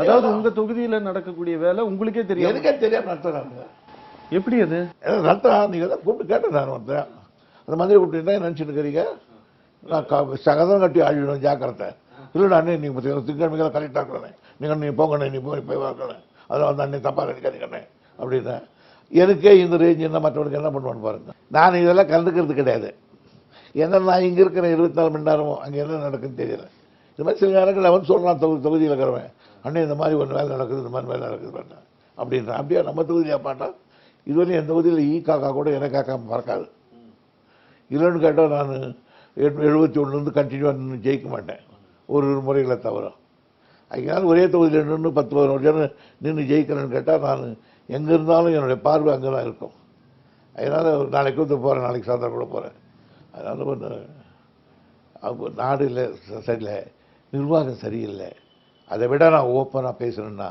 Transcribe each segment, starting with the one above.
அதாவது உங்க தொகுதியில நடக்கக்கூடிய வேலை உங்களுக்கே தெரியும். எனக்கே தெரியாம நடத்துறாங்க. எப்படி அது நடத்துறான்? நீங்க தான் கூப்பிட்டு கேட்டேன். நான் வந்தேன். அந்த மந்திரி கூப்பிட்டு நினைச்சிட்டு இருக்கிறீங்க, நான் சகதம் கட்டி ஆழிடும் ஜாக்கிரதை. இல்லைடா அண்ணே, நீங்க திங்கட்கிழமை கரெக்டாக இருக்கிறேன், நீ போங்கண்ணே, நீ போய் வாங்கண்ணே, அதில் வந்து அண்ணே தப்பாக நினைக்காதீங்கண்ணே அப்படின்னா எனக்கே இந்த ரேஞ்ச் என்ன மற்றவனுக்கு என்ன பண்ணுவான்னு பாருங்க. நான் இதெல்லாம் கலந்துக்கிறது கிடையாது. ஏன்னா நான் இங்கே இருக்கிற 24 மணி நேரமும் அங்கே என்ன நடக்குதுன்னு தெரியல. இது மாதிரி சில நேரங்கள் அவன் சொல்கிறான், தொகுதியில் இருக்கிறவன், அண்ணே இந்த மாதிரி ஒன்று வேலை நடக்குது, இந்த மாதிரி வேலை நடக்குது பண்ண அப்படின்றான். அப்படியா நம்ம தொகுதியாக பாட்டா? இதுவரையும் என் தொகுதியில் காக்கா கூட எனக்கு காக்கா பறக்காது. இல்லைன்னு கேட்டால் நான் 71 கண்டினியூவாக ஜெயிக்க மாட்டேன், ஒரு முறைகளை தவிர. அதனால ஒரே தொகுதியில் நின்று 10-11 ஜனம் நின்று ஜெயிக்கிறேன்னு கேட்டால் நான் எங்கே இருந்தாலும் என்னுடைய பார்வை அங்கே தான் இருக்கும். அதனால் நாளைக்கு வந்து போகிறேன், நாளைக்கு சாயந்தரம் கூட போகிறேன். அதனால் ஒன்று நாடு இல்லை, சரியில்லை, நிர்வாகம் சரியில்லை. அதை விட நான் ஓப்பனாக பேசணுன்னா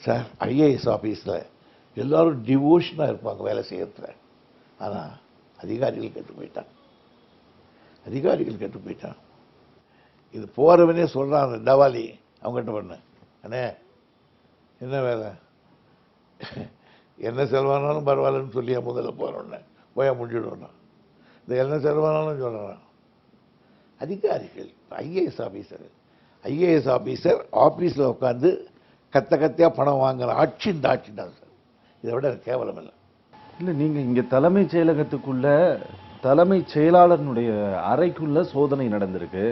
சார், ஐஏஎஸ் ஆஃபீஸில் எல்லோரும் டிவோஷனாக இருப்பாங்க வேலை செய்யறதுல. ஆனால் அதிகாரிகள் கெட்டு போயிட்டான். இது போகிறவனே சொல்கிறான், அந்த டவாலி அவங்ககிட்ட பண்ண, அண்ணே என்ன வேலை, என்ன செலவானாலும் பரவாயில்லன்னு சொல்லியா முதல்ல போகிறோன்னே போயா முடிஞ்சிடுவோண்ணா. இந்த என்ன செலவானாலும் சொல்கிறான். அதிகாரிகள் ஐஏஎஸ் ஆஃபீஸர் ஆஃபீஸில் உட்காந்து கத்தையாக பணம் வாங்குற ஆட்சி இந்த ஆட்சி தான் சார். இதை விட கேவலம் இல்லை. இல்லை, நீங்கள் இங்கே தலைமைச் செயலகத்துக்குள்ள தலைமைச் செயலாளர்னுடைய அறைக்குள்ள சோதனை நடந்திருக்கு.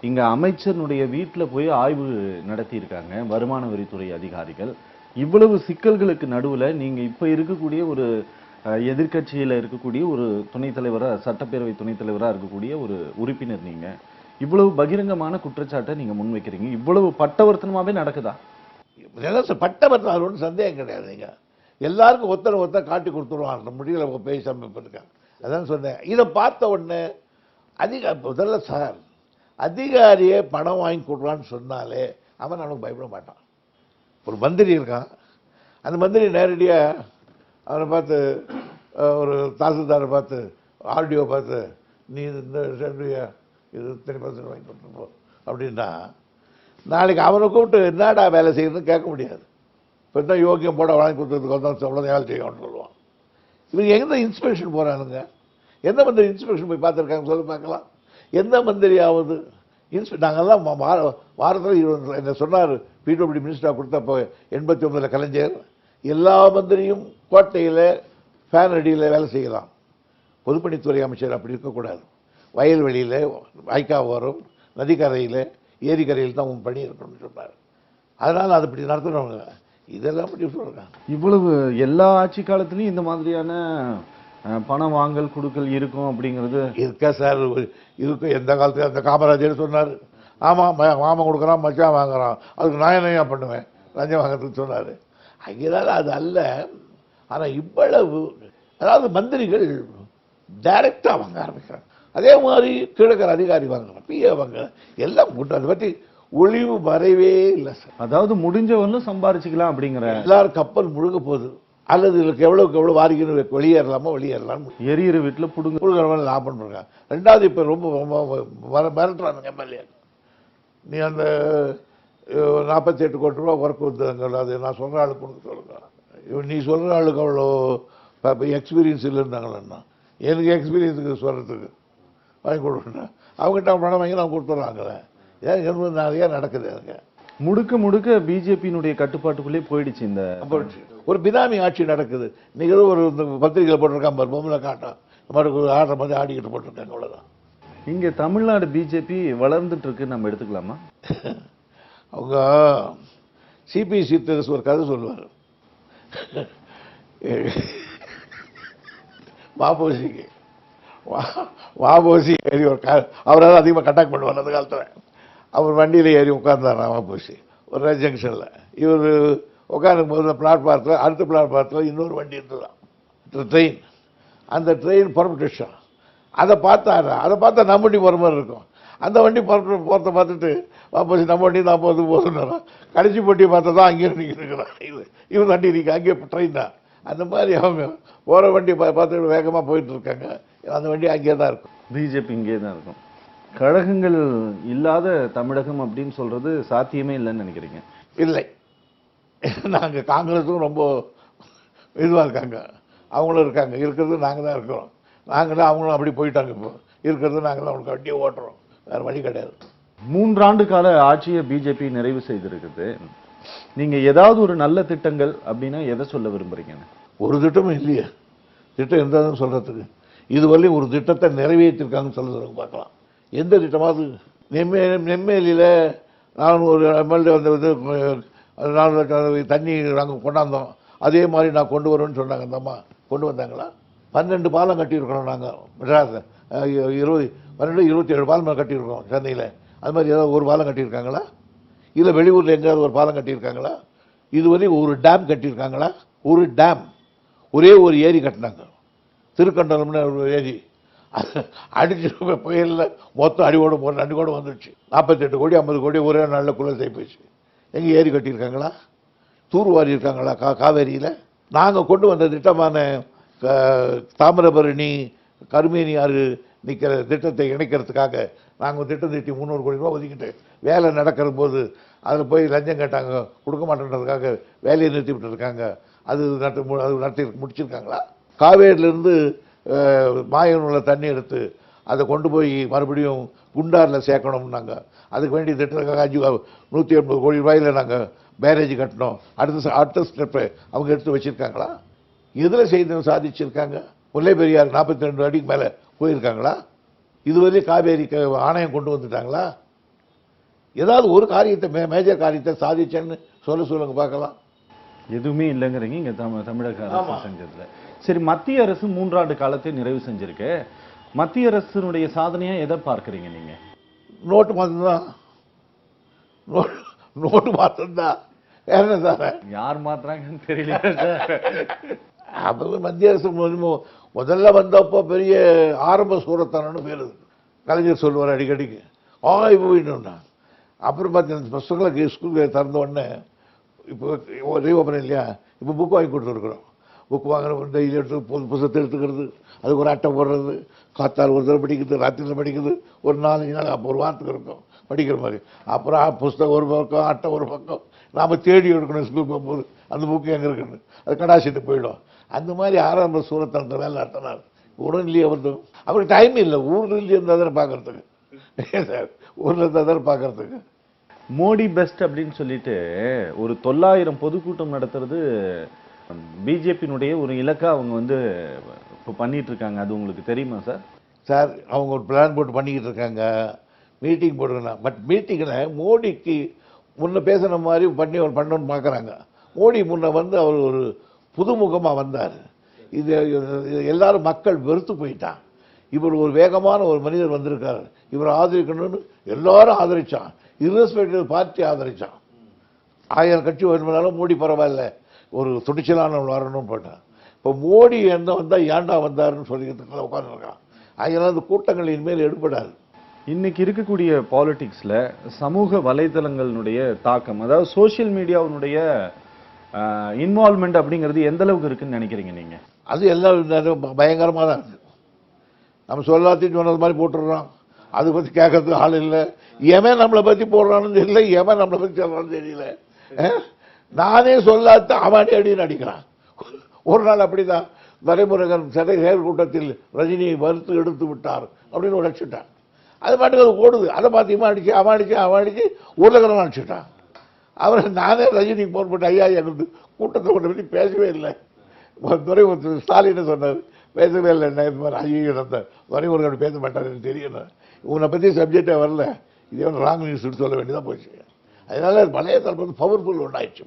இங்கே அமைச்சருடைய வீட்டில் போய் ஆய்வு நடத்தியிருக்காங்க வருமான வரித்துறை அதிகாரிகள். இவ்வளவு சிக்கல்களுக்கு நடுவில் நீங்கள் இப்போ இருக்கக்கூடிய ஒரு எதிர்கட்சியில் இருக்கக்கூடிய ஒரு துணைத் தலைவராக, சட்டப்பேரவை துணைத் தலைவராக இருக்கக்கூடிய ஒரு உறுப்பினர், நீங்கள் இவ்வளவு பகிரங்கமான குற்றச்சாட்டை நீங்கள் முன்வைக்கிறீங்க. இவ்வளவு பட்டவர்த்தனமாகவே நடக்குதா? பட்டவர்த்தனம் ஒன்றும் சந்தேகம் கிடையாது. நீங்கள் எல்லாருக்கும் ஒருத்தர் காட்டி கொடுத்துருவாங்க, முடியல பேசி அமைப்பிருக்காங்க. அதான் சொன்னேன். இதை பார்த்த உடனே முதல்ல சார், அதிகாரியே பணம் வாங்கி கொடுறான்னு சொன்னாலே அவன் அவனுக்கு பயப்பட மாட்டான். ஒரு மந்திரி இருக்கான், அந்த மந்திரி நேரடியாக அவனை பார்த்து, ஒரு தாசில்தாரை பார்த்து, ஆர்டிஓ பார்த்து, நீ இந்த இது 30% வாங்கி கொடுத்துருப்போ அப்படின்னா நாளைக்கு அவனை கூப்பிட்டு என்னடா வேலை செய்யணும்னு கேட்க முடியாது. இப்போ தான் யோக்கியம் போட வாங்கி கொடுத்ததுக்கு வந்தால் அவ்வளோதான் வேலை செய்யணும்னு சொல்லுவான். இவங்க எங்கே இன்ஸ்பெக்ஷன் போகிறானுங்க? எந்த மந்திரி இன்ஸ்பெக்ஷன் போய் பார்த்துருக்காங்க சொல்லி பார்க்கலாம். எந்த மந்திரியாவது நாங்கள்லாம் வாரத்தில் என்ன சொன்னார், பிடபிள்யூடி மினிஸ்டராக கொடுத்தப்போ 89 கலைஞர், எல்லா மந்திரியும் கோட்டையில் ஃபேன் அடியில் வேலை செய்யலாம். பொதுப்பணித்துறை அமைச்சர் அப்படி இருக்கக்கூடாது. வயல்வெளியில், வாய்க்கா ஓரம், நதிக்கரையில், ஏரிக்கரையில் தான் பணி இருக்கணும்னு சொன்னார். அதனால் அது இப்படி நடத்துகிறவங்க இதெல்லாம் அப்படி சொல்கிறாங்க. இவ்வளவு எல்லா ஆட்சி காலத்துலேயும் இந்த மாதிரியான பணம் வாங்கல் கொடுக்கல் இருக்கும் அப்படிங்கிறது இருக்கா சார்? இருக்கும். எந்த காலத்துலையும் அந்த காமராஜர் சொன்னார், ஆமாம் மாமன் கொடுக்குறான், மச்சான் வாங்குறான், அதுக்கு நான் என்னையா பண்ணுவேன், லஞ்சம் வாங்கிறதுக்கு சொன்னார். அங்கேதான் அது அல்ல. ஆனால் இவ்வளவு, அதாவது மந்திரிகள் டைரக்டாக வாங்க ஆரம்பிக்கிறாங்க. அதே மாதிரி கிழக்கிற அதிகாரி வாங்குறாங்க, பிஏ வாங்குறாங்க, எல்லாம் கூட்டம். அதை பற்றி ஒளிவு மறைவே இல்லை சார். அதாவது முடிஞ்சவனும் சம்பாரிச்சிக்கலாம் அப்படிங்கிற. எல்லாரும் கப்பல் முழுக போகுது, அல்லது இதுக்கு எவ்வளோக்கு எவ்வளோ வாரிக்கணும், வெளியேறலாம். எரியிற வீட்டில் புடுங்க லாபம் பண்ணுறாங்க. ரெண்டாவது இப்போ ரொம்ப மிரட்டுறாங்க எம்எல்ஏ, நீ அந்த 48 கோடி ரூபா ஒர்க் வந்துங்க, அது நான் சொல்கிற ஆளுக்கு கொடுக்க சொல்லுங்க. நீ சொல்கிற ஆளுக்கு அவ்வளோ எக்ஸ்பீரியன்ஸ் இல்லைன்னாங்களா? எனக்கு எக்ஸ்பீரியன்ஸுக்கு சொல்கிறதுக்கு வாங்கி கொடுக்குறேன். அவங்ககிட்ட பணம் வாங்கி நான் கொடுத்துட்றாங்களே. ஏன் நிறையா நடக்குது. எனக்கு முழுக்க பிஜேபியினுடைய கட்டுப்பாட்டுக்குள்ளே போயிடுச்சு. இந்த ஒரு பினாமி ஆட்சி நடக்குது. நிகழ்வு ஒரு பத்திரிகையில் போட்டிருக்கான் பாரு, பொம்மை காட்டம், இந்த மாதிரி ஒரு ஆடுற மாதிரி ஆடிக்கிட்டு போட்டிருக்காங்க, அவ்வளோதான். இங்கே தமிழ்நாடு பிஜேபி வளர்ந்துட்டு இருக்கு நம்ம எடுத்துக்கலாமா? அவங்க சிபி சீத்தரசு ஒரு கதை சொல்லுவார். வாபோசி ஏறி ஒரு அவரால் அதிகமாக கண்டாக்ட் பண்ணுவார் அந்த காலத்தில். அவர் வண்டியில் ஏறி உட்கார்ந்தார் வாபோசி ஒரு ஜங்ஷனில். இவர் உட்காந்துக்கும் போது பிளாட்பாரத்தில், அடுத்த பிளாட்பாரத்தில் இன்னொரு வண்டி இருந்ததான், ட்ரெயின். அந்த ட்ரெயின் புறப்பட்டுச்சான். அதை பார்த்தா நம்ம வண்டி போகிற மாதிரி இருக்கும். அந்த வண்டி போகிறத பார்த்துட்டு வாபஸ் நம்ம வண்டி தான் போதும். கடைசி போட்டியை பார்த்தா தான் அங்கேயே நிற்கிறான். இவன் வண்டி நிற்க அங்கேயே ட்ரெயின் தான். அந்த மாதிரி அவங்க போகிற வண்டி பார்த்துட்டு வேகமாக போயிட்டு இருக்காங்க. அந்த வண்டி அங்கேயே தான் இருக்கும். பிஜேபி இங்கே தான் இருக்கும். கழகங்கள் இல்லாத தமிழகம் அப்படின்னு சொல்கிறது சாத்தியமே இல்லைன்னு நினைக்கிறீங்க? இல்லை. நாங்கள் காங்கிரஸும் ரொம்ப இதுவாக இருக்காங்க, அவங்களும் இருக்காங்க. இருக்கிறது நாங்கள் தான் இருக்கிறோம். நாங்கள் தான், அவங்களும் அப்படி போயிட்டாங்க. இப்போ இருக்கிறது நாங்கள் தான் அவங்களுக்கு வண்டியை ஓட்டுறோம், வேறு வழி கிடையாது. 3 ஆண்டு கால ஆட்சியை பிஜேபி நிறைவு செய்திருக்குது. நீங்க ஏதாவது ஒரு நல்ல திட்டங்கள் அப்படின்னா எதை சொல்ல விரும்புறீங்க? ஒரு திட்டமும் இல்லையே. திட்டம் இருந்தாலும் சொல்கிறதுக்கு இதுவரையும் ஒரு திட்டத்தை நிறைவேற்றிருக்காங்கன்னு சொல்லுறதுக்கு பார்க்கலாம். எந்த திட்டமாவது நெம்மேலியில் நான் ஒரு எம்எல்ஏ வந்து 4 லட்சம் தண்ணி நாங்கள் கொண்டாந்தோம், அதே மாதிரி நான் கொண்டு வருவேன்னு சொன்னாங்க. அந்த அம்மா கொண்டு வந்தாங்களா? 12 பாலம் கட்டியிருக்கிறோம் நாங்கள் மெட்ராஸ். 27 பாலம் கட்டியிருக்கோம் சென்னையில். அது மாதிரி ஏதாவது ஒரு பாலம் கட்டியிருக்காங்களா? இல்லை வெளியூரில் எங்கேயாவது ஒரு பாலம் கட்டியிருக்காங்களா? இதுவரை ஒரு டேம் கட்டியிருக்காங்களா? ஒரு டேம், ஒரே ஒரு ஏரி கட்டினாங்க, திருக்கண்டலம்னு ஒரு ஏரி. அடிச்சு புயலில் மொத்தம் அடிக்கோடு வந்துடுச்சு. 48 கோடி 50 கோடி ஒரே நாளில் குள்ள போயிடுச்சு. எங்கே ஏரி கட்டியிருக்காங்களா? தூர்வாரி இருக்காங்களா காவேரியில்? நாங்கள் கொண்டு வந்த திட்டமான தாமிரபரணி கருமேனி ஆறு நிற்கிற திட்டத்தை இணைக்கிறதுக்காக நாங்கள் திட்டம் தீட்டி 300 கோடி ரூபா ஒதுக்கிட்டு வேலை நடக்கிற போது அதில் போய் லஞ்சம் கேட்டாங்க, கொடுக்க மாட்டேன்றதுக்காக வேலையை நிறுத்தி விட்டு இருக்காங்க. அது நடத்தி முடிச்சிருக்காங்களா? காவேரியிலேருந்து மாயனூரில் தண்ணி எடுத்து அதை கொண்டு போய் மறுபடியும் குண்டாரில் சேர்க்கணும்னாங்க. அதுக்கு வேண்டிய திட்டத்துக்காக 180 கோடி ரூபாயில் நாங்கள் பேரேஜ் கட்டினோம். அடுத்த ஸ்டெப்பை அவங்க எடுத்து வச்சுருக்காங்களா? எதில் செய்து சாதிச்சிருக்காங்க? முல்லை பெரியார் 42 அடிக்கு மேலே போயிருக்காங்களா? இதுவரை காவேரிக்கு ஆணையம் கொண்டு வந்துட்டாங்களா? ஏதாவது ஒரு காரியத்தை மேஜர் காரியத்தை சாதிச்சேன்னு சொல்லுங்க பார்க்கலாம். எதுவுமே இல்லைங்கிறீங்க இங்கே தமிழக அரசு செஞ்சதுல. சரி, மத்திய அரசு 3 ஆண்டு காலத்தை நிறைவு செஞ்சிருக்கு. மத்திய அரசினுடைய சாதனையா எதை பார்க்குறீங்க நீங்க? நோட்டு மாற்றம்தான். நோட்டு மாற்றம்தான். வேற என்ன சார்? யார் மாத்துறாங்கன்னு தெரியல. அப்போ மத்திய அரசு முதல்ல வந்தப்போ பெரிய ஆரம்ப சூரத்தானு பேர் கலைஞர் சொல்லுவார் அடிக்கடிக்கு. இப்போ வேணும்னா அப்புறம் பார்த்தீங்கன்னா பசங்களுக்கு ஸ்கூலுக்கு திறந்த உடனே இப்போ ரீஓப்பன் இல்லையா, இப்போ புக் வாங்கி கொடுத்துருக்குறோம். புக் வாங்குற டெய்லி எடுத்து புத்தகத்தை எடுத்துக்கிறது, அதுக்கு ஒரு அட்டை போடுறது, காத்தால் ஒரு தடவை படிக்கிறது, ராத்திரியில் படிக்கிறது, ஒரு 4-5 நாள் அப்போ ஒரு வாரத்துக்கு இருக்கும் படிக்கிற மாதிரி. அப்புறம் புஸ்தகம் ஒரு பக்கம், அட்டை ஒரு பக்கம், நாம் தேடி எடுக்கணும் ஸ்கூல் போகும்போது அந்த புக்கு எங்கே இருக்குன்னு. அது கடாசிட்டு போயிடும். அந்த மாதிரி ஆரம்ப சூரத்தனத்தை வேலை நடத்தினார். உடனே இல்லையே வந்து அவருக்கு டைம் இல்லை. ஊரில் இருந்தால் தானே பார்க்கறதுக்கு, ஊரில் இருந்தால் தானே பார்க்கறதுக்கு. மோடி பெஸ்ட் அப்படின்னு சொல்லிட்டு ஒரு 900 பொதுக்கூட்டம் நடத்துறது பிஜேபியினுடைய ஒரு இலக்கா அவங்க வந்து இப்போ பண்ணிட்டு இருக்காங்க. அது உங்களுக்கு தெரியுமா சார்? சார், அவங்க ஒரு பிளான் போட்டு பண்ணிக்கிட்டு இருக்காங்க, மீட்டிங் போட்டுருக்காங்க. பட் மீட்டிங்கில் மோடிக்கு முன்ன பேசுன மாதிரி பண்ணணும்னு பார்க்குறாங்க. மோடி முன்ன வந்து அவர் ஒரு புதுமுகமாக வந்தார். இது எல்லாரும் மக்கள் வெறுத்து போயிட்டான். இவர் ஒரு வேகமான ஒரு மனிதர் வந்திருக்காரு, இவர் ஆதரிக்கணும்னு எல்லாரும் ஆதரிச்சான். irrespective party ஆதரிச்சான். 1000 கட்சி வேணும்னாலும் மோடி பரவாயில்ல, ஒரு துணிச்சலான வரணும்னு போட்டான். இப்போ மோடி என்ன வந்தால் ஏண்டா வந்தாருன்னு சொல்லிக்கிறதுக்கு உட்காந்துருக்கான். அதனால அந்த கூட்டங்கள் இனிமேல் எடுப்படாது. இன்னைக்கு இருக்கக்கூடிய பாலிடிக்ஸ்ல சமூக வலைதளங்களுடைய தாக்கம், அதாவது சோசியல் மீடியாவுடைய இன்வால்மெண்ட் அப்படிங்கிறது எந்த அளவுக்கு இருக்குன்னு நினைக்கிறீங்க நீங்க? அது எல்லாம் பயங்கரமாக தான் இருக்கு. நம்ம சொல்லாத்தையும் சொன்னது மாதிரி போட்டுடுறோம். அதை பற்றி கேட்கறதுக்கு ஆள் இல்லை. எவன் நம்மளை பற்றி போடுறான்னு தெரியல, எவன் நம்மளை பற்றி சொல்கிறான்னு தெரியல. நானே சொல்லாத அவனே அடின்னு அடிக்கிறான். ஒரு நாள் அப்படிதான் வரைமுருகன் செயல் கூட்டத்தில் ரஜினியை வறுத்து எடுத்து விட்டார் அப்படின்னு ஒரு அடிச்சுட்டான். அது பாட்டுக்கு அது ஓடுது. அதை பார்த்து அவன் அடிச்சு உருளகரம் அடிச்சுட்டான். அவர் நானே ரஜினிக்கு போன் போட்டு ஐயா எங்களுக்கு கூட்டத்தை கொண்டு பற்றி பேசவே இல்லை. துறை ஸ்டாலின்னு சொன்னார், பேசவே இல்லை. என்ன இது மாதிரி ஐயோ அந்த வரைமுருகன் பேச மாட்டாருன்னு தெரியும். உன்னை பற்றி சப்ஜெக்டே வரல, இதே ராங் நியூஸ் சொல்ல வேண்டியதான் போச்சு. அதனால பழைய தலைப்பு பவர்ஃபுல் ஒன்றாயிடுச்சு,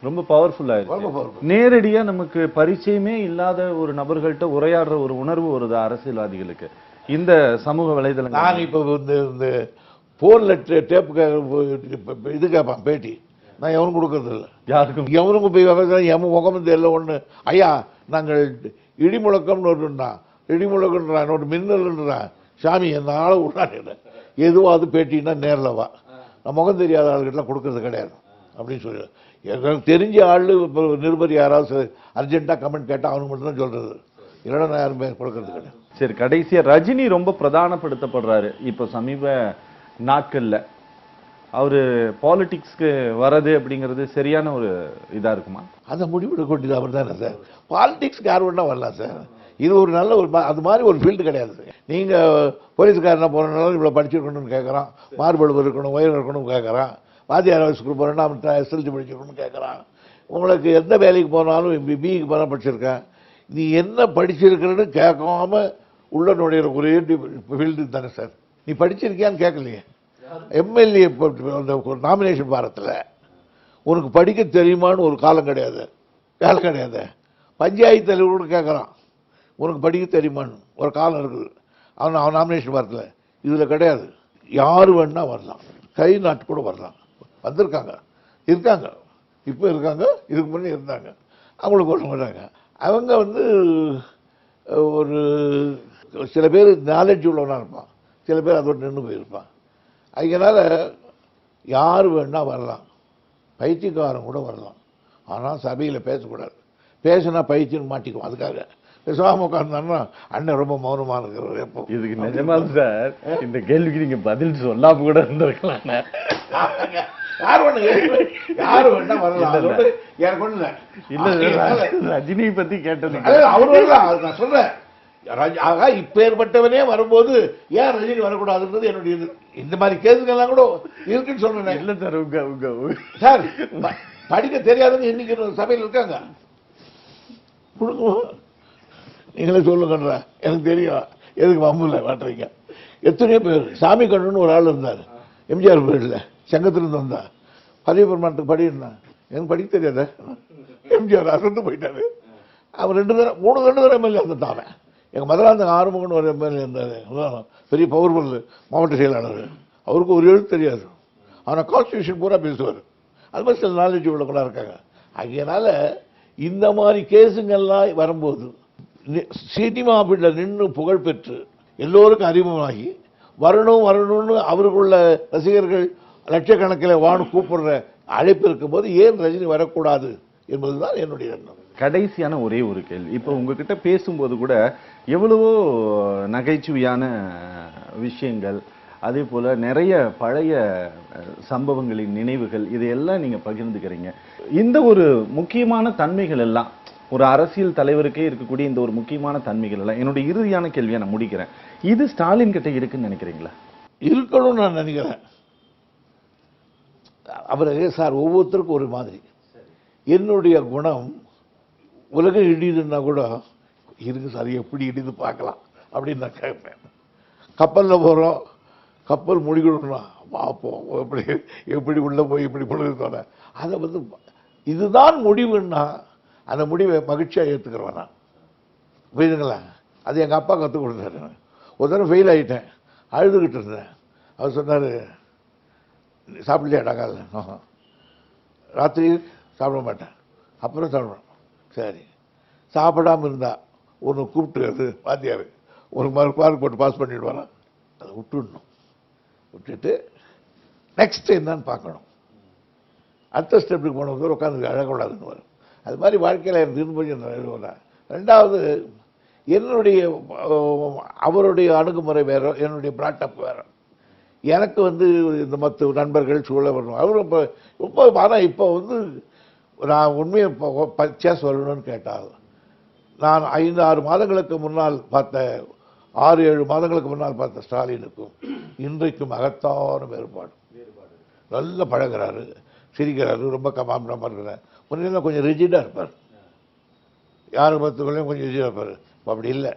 ரொம்ப பவர்ஃபுல்லாக. நேரடியா நமக்கு பரிச்சயமே இல்லாத ஒரு நபர்கள்ட்ட உரையாடுற ஒரு உணர்வு வருது அரசியல்வாதிகளுக்கு இந்த சமூக வலைதளங்கள். நான் இப்போ இந்த போன்ல டேப்பு இது கேட்பான் பேட்டி, நான் எவனும் கொடுக்கறது இல்லை யாருக்கும். எவனுக்கும் போய் எவன் முகமும் தெரியல. ஒன்று ஐயா நாங்கள் இடிமுழக்கம்னு ஒன்றுன்னா, இடிமுழக்கன்றான், ஒரு மின்னல்ன்றான். சாமி என்ன ஆளை விடாது, எதுவாது பேட்டின்னா நேரில் வா, நான் முகம் தெரியாத ஆளுகிட்டலாம் கொடுக்கறது கிடையாது அப்படின்னு சொல்லி. எனக்கு தெரிஞ்ச ஆள் இப்போ நிருபர் யாராவது அர்ஜென்ட்டாக கமெண்ட் கேட்டால் அவனுக்கு மட்டும்தான் சொல்கிறது, இல்லைன்னா நான் யாருமே கொடுக்கறது கிடையாது. சரி, கடைசியாக ரஜினி ரொம்ப பிரதானப்படுத்தப்படுறாரு இப்போ சமீப நாட்களில். அவரு பாலிடிக்ஸ்க்கு வர்றது அப்படிங்கிறது சரியான ஒரு இதா இருக்குமா? அதை முடிவெடுக்க வேண்டியது அவர் தானே சார். பாலிடிக்ஸ்க்கு யார் வேணா வரலாம் சார். இது ஒரு நல்ல ஒரு அது மாதிரி ஒரு ஃபீல்டு கிடையாது. நீங்கள் போலீஸ்காரனை போகிறனாலும் இவ்வளோ படிச்சிருக்கணும்னு கேட்குறான், மார்பளவு இருக்கணும், உயரம் இருக்கணும்னு கேட்குறான், வாத்தியார் ஸ்கூல் போகிறேன்னா அவன் எஸ்எல்சி படிச்சிருக்கணும்னு கேட்குறான். உங்களுக்கு எந்த வேலைக்கு போனாலும் பிஇக்கு போனால் படிச்சிருக்கேன், நீ என்ன படிச்சிருக்கிறன்னு கேட்காம உள்ள நுழையிற ஒரே ஃபீல்டு தானே சார். நீ படிச்சிருக்கியான்னு கேட்கலையே. எம்எல்ஏ அந்த நாமினேஷன் வாரத்தில் உனக்கு படிக்க தெரியுமான்னு ஒரு காலம் கிடையாது, வேலை கிடையாது. பஞ்சாயத்து தலைவரோடு கேட்குறான் உனக்கு படிக்க தெரியுமான்னு ஒரு காலம் இருக்குது. அவன் நாமினேஷன் வாரத்தில். இதில் கிடையாது. யார் வேணா வரலாம், கை நாட்டு கூட வரலாம். வந்திருக்காங்க, இருக்காங்க, இப்போ இருக்காங்க, இதுக்கு முன்னே இருந்தாங்க. அவங்களுக்கு ஒன்று வர்றாங்க. அவங்க ஒரு சில பேர் நாலேஜ் உள்ளவனாக இருப்பான், சில பேர் அதோடு நின்று போயிருப்பான். அதனால் யார் வேணா வரலாம், பைத்தியக்காரன் கூட வரலாம். ஆனால் சபையில் பேசக்கூடாது. பேசினா பைத்தியம் மாட்டிக்குவோம். அதுக்காக பேசாம உட்கார்ந்தான்னா அண்ணன் ரொம்ப மௌனமாக இருக்கிறவர். எப்போ இதுக்கு நிஜமா சார் இந்த கேள்விக்கு நீங்க பதில் சொல்லாம கூட இருந்திருக்கலாம். யாரு வேணா வரலாம். எனக்கு ஒண்ணு இல்ல, ரஜினியை பத்தி கேட்டது அவரு நான் சொல்றேன். இப்பேற்பட்டவனே வரும்போது ஏன் ரஜினி வரக்கூடாதுன்றது என்னுடைய இந்த மாதிரி கேஸுங்கெல்லாம் கூட இருக்குன்னு சொல்றேன். இல்ல சார், உங்க சார் படிக்க தெரியாதுன்னு இன்னைக்கு சபையில் இருக்காங்க. நீங்களே சொல்லுங்கன்ற எனக்கு தெரியும், எதுக்கு வம்புல மாட்டுறீங்க. எத்தனையோ பேர் சாமி கண்ணுன்னு ஒரு ஆள் இருந்தார் எம்ஜிஆர் பேரில், சங்கத்திலிருந்து வந்தார். பதவி பிரமாணத்துக்கு படிஇருந்தான். எனக்கு படிக்க தெரியாத எம்ஜிஆர் அசந்து போயிட்டாரு. அவர் 2 தடவை 3 தடவை எம்எல்ஏ இருந்தாங்க. எங்கள் மதுராந்தக ஆறுமுகன் ஒரு எம்எல்ஏ இருந்தார், பெரிய பவர்ஃபுல் மாவட்ட செயலாளர். அவருக்கு ஒரு எழுத்து தெரியாது, ஆனால் கான்ஸ்டியூஷன் பூரா பேசுவார். அது மாதிரி சில நாலேஜ் உள்ளவங்களா இருக்காங்க. அதனால இந்த மாதிரி கேஸுங்கள்லாம் வரும்போது சினிமா ஃபீல்டில் நின்று புகழ் பெற்று எல்லோருக்கும் அறிமுகமாகி வரணும்னு அவருக்குள்ள ரசிகர்கள் லட்சக்கணக்கில் கூப்பிடுற அழைப்பு இருக்கும்போது ஏன் ரஜினி வரக்கூடாது என்பதுதான் என்னுடைய எண்ணம். கடைசியான ஒரே ஒரு கேள்வி. இப்போ உங்ககிட்ட பேசும்போது கூட எவ்வளவோ நகைச்சுவையான விஷயங்கள், அதே போல நிறைய பழைய சம்பவங்களின் நினைவுகள், இதையெல்லாம் நீங்க பகிர்ந்துக்கிறீங்க. இந்த ஒரு முக்கியமான தன்மைகள் எல்லாம் ஒரு அரசியல் தலைவருக்கே இருக்கக்கூடிய இந்த ஒரு முக்கியமான தன்மைகள் எல்லாம் என்னுடைய இறுதியான கேள்வியை நான் முடிக்கிறேன். இது ஸ்டாலின் கிட்ட இருக்குன்னு நினைக்கிறீங்களா? இருக்கணும்னு நான் நினைக்கிறேன். அவர் சார் ஒவ்வொருத்தருக்கும் ஒரு மாதிரி. என்னுடைய குணம் உலகம் இடிதுன்னா கூட இருக்கு சார், எப்படி இடிது பார்க்கலாம் அப்படின்னு நான் கேட்பேன். கப்பலில் போகிறோம், கப்பல் முடிக்கணும்னா பார்ப்போம் எப்படி உள்ளே போய் இப்படி பொழுது அதை இதுதான் முடிவுன்னா அந்த முடிவை மகிழ்ச்சியாக ஏற்றுக்கிறவன் நான். புரியுதுங்களா? அது எங்கள் அப்பா கற்றுக் கொடுத்தாரு. ஒரு தடவை ஃபெயில் ஆகிட்டேன், அழுதுகிட்டு இருந்தேன். அவர் சொன்னார், சாப்பிடலையாடா காலைல? ராத்திரி சாப்பிட மாட்டேன், அப்புறம் சாப்பிடுவேன். சரி, சாப்பிடாமல் இருந்தா ஒன்று கூப்பிட்டு அது வாத்தியார் ஒரு மார்க் போட்டு பாஸ் பண்ணிவிடுவாரா, அதை விட்டுடணும். விட்டுட்டு நெக்ஸ்ட் என்னன்னு பார்க்கணும். அடுத்த ஸ்டெப்புக்கு போனது உட்காந்து அழக்கூடாதுன்னு வரும். அது மாதிரி வாழ்க்கையில் எனக்கு திரும்ப. ரெண்டாவது, என்னுடைய அவருடைய அணுகுமுறை வேறு, என்னுடைய பிராட்டப் வேறு. எனக்கு இந்த மற்ற நண்பர்கள் சூழல் வரணும். அவரும் இப்போ ரொம்ப ஆனால் இப்போ நான் உண்மையை பச்சையாக சொல்லணும்னு கேட்டால், நான் 5-6 மாதங்களுக்கு முன்னால் பார்த்த 6-7 மாதங்களுக்கு முன்னால் பார்த்த ஸ்டாலினுக்கும் இன்றைக்கும் மகத்தான வேறுபாடு. நல்லா பழகிறாரு, சிரிக்கிறாரு, ரொம்ப கமாண்டமாக இருக்கிறார். முன்னெல்லாம் கொஞ்சம் ரிஜிடாக இருப்பார், யார் பார்த்துக்கொள்ளையும் கொஞ்சம் ரிஜிடாக இருப்பார். இப்போ அப்படி இல்லை.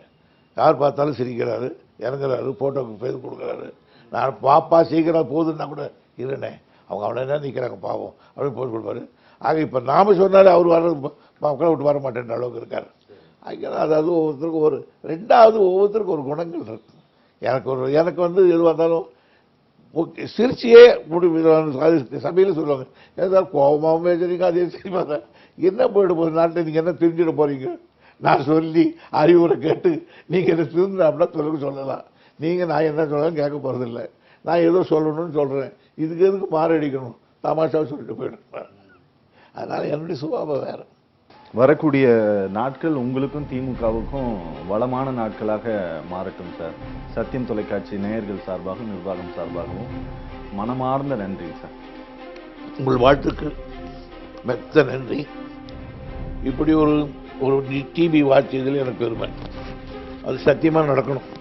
யார் பார்த்தாலும் சிரிக்கிறாரு, இறங்குறாரு, ஃபோட்டோக்கு பேர் கொடுக்குறாரு. நான் பாப்பா சீக்கிரம் போகுதுன்னா கூட இருனே, அவங்க அவ்வளோ என்ன நிற்கிறாங்க பாவம் அப்படின்னு போட்டு கொடுப்பாரு. ஆக இப்போ நாம் சொன்னாலே அவர் வர மக்களை விட்டு வர மாட்டேன்ற அளவுக்கு இருக்கார். அதாவது ஒவ்வொருத்தருக்கும் ஒரு. ரெண்டாவது, ஒவ்வொருத்தருக்கும் ஒரு குணங்கள் இருக்கு. எனக்கு எதுவாக இருந்தாலும் சிரிச்சியே சபையில் சொல்லுவாங்க, ஏதாவது கோபமாகவே சரிங்க அதே சிரிப்பா சார், என்ன போயிட போகுது நாட்டில், நீங்கள் என்ன தெரிஞ்சிட போகிறீங்க? நான் சொல்லி அறிவுரை கேட்டு நீங்கள் என்ன திருந்தாப்னா சொல்லலாம். நீங்கள் நான் என்ன சொல்லலாம் கேட்க போகிறதில்ல. நான் ஏதோ சொல்லணும்னு சொல்கிறேன், இதுக்கு எதுக்கு மாறடிக்கணும், தமாஷாவை சொல்லிட்டு போயிடுறேன். அதனால் என்னுடைய சுபாவம் வேறு. வரக்கூடிய நாட்கள் உங்களுக்கும் திமுகவுக்கும் வளமான நாட்களாக மாறட்டும் சார். சத்தியம் தொலைக்காட்சி நேயர்கள் சார்பாகவும் நிர்வாகம் சார்பாகவும் மனமார்ந்த நன்றி சார். உங்கள் வாழ்த்துக்கு மெத்த நன்றி. இப்படி ஒரு டிவி வாட்சியதில் எனக்கு பெருமை. அது சத்தியமாக நடக்கணும்.